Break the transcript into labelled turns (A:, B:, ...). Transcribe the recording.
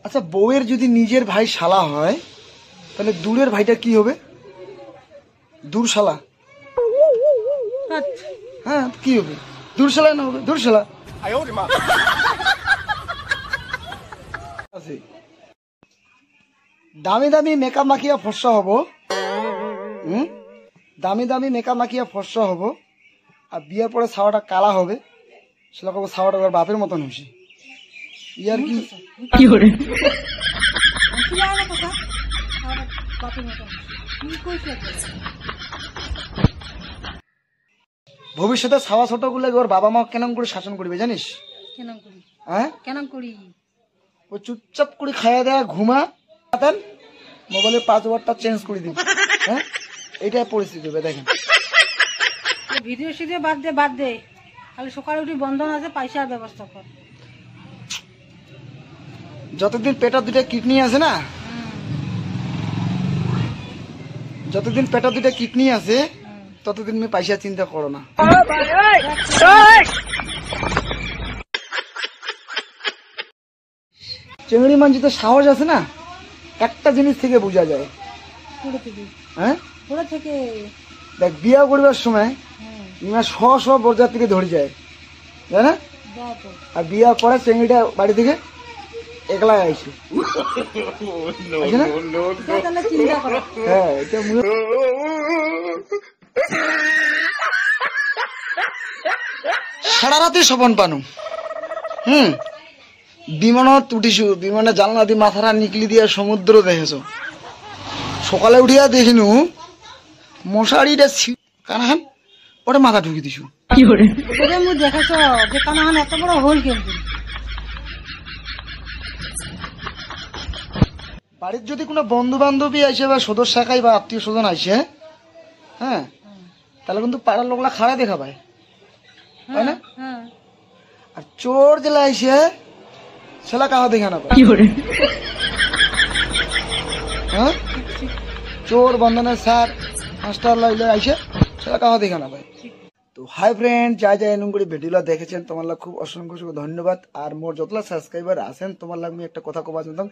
A: আচ্ছা, বউয়ের যদি নিজের ভাই শালা হয় তাহলে দূরের ভাইটা কি হবে? দূর শালা। হ্যাঁ, কি হবে? দূর শালা না হবে, দূর শালা। দামি দামি মেকআপ মাখিয়া ফর্সা হব, দামি দামি মেকআপ মাখিয়া ফর্সা হব, আর বিয়ের পরে ছাওয়াটা কালা হবে, সেটা কব ছাওয়াটা ওর বাপের মতন হয়েছে। ইয়ার কি করে ভবিষ্যতে ছাওয়া ছোট গুলো ওর বাবা মা কেন করে শাসন করবে জানিস? হ্যাঁ, কেন করি? ও চুপচাপ করে খাইয়া দেয়া ঘুমা, মোবাইলের পাসওয়ার্ডটা চেঞ্জ করে দিবি। হ্যাঁ, এইটাই পরিস্থিতি হবে। দেখেন,
B: ভিডিও সিডিও বাদ দে, খালি সকালে উঠি বন্ধন আছে, পয়সার ব্যবস্থা কর।
A: যতদিন পেটের দুইটা কিডনি আছে না, যতদিন পেটের দুইটা কিডনি আছে ততদিন আমি পয়সা চিন্তা করো না। চিংড়ি মাঝি তো সাহস আছে না, একটা জিনিস থেকে বোঝা যায়। হ্যাঁ, দেখ বিয়া করবার সময় শ বরযাত্রীকে ধরে যায়, তাই না? আর বিয়ার পরে চিংড়িটা বাড়ি থেকে একলা আইছে। হ্যাঁ, সারা রাতে সপন পানু। বিমানত উঠিছু, বিমানে জানলা দিয়ে মাথাটা নিকলি দিয়া সমুদ্র দেখেছ। সকালে উঠিয়া দেখিনু মশারিটা কানাহান ওটা মাথা ঢুকি দিছু।
B: দেখাছ যে কানাহান এত বড় হোল কিন্তু।
A: বাড়ির যদি কোনো বন্ধু বান্ধবী আসে বা সদস্য শাখায় বা আত্মীয় স্বজন আসে, হ্যাঁ, তাহলে কিন্তু পাড়ার লোকলা খাড়া দেখা পায়, তাই না? আর চোর জেলা আসে সেলা কাহা দেখা না পায়। হ্যাঁ, চোর বন্ধনের স্যার মাস্টার লাইলে আইসে সেলা কাহা দেখা না পায়। তো হাই ফ্রেন্ড, যা যা এরকম করে ভিডিওটা দেখেছেন তোমার খুব অসংখ্য ধন্যবাদ। আর মোর যতলা সাবস্ক্রাইবার আছেন তোমার আমি একটা কথা কবা জানতাম,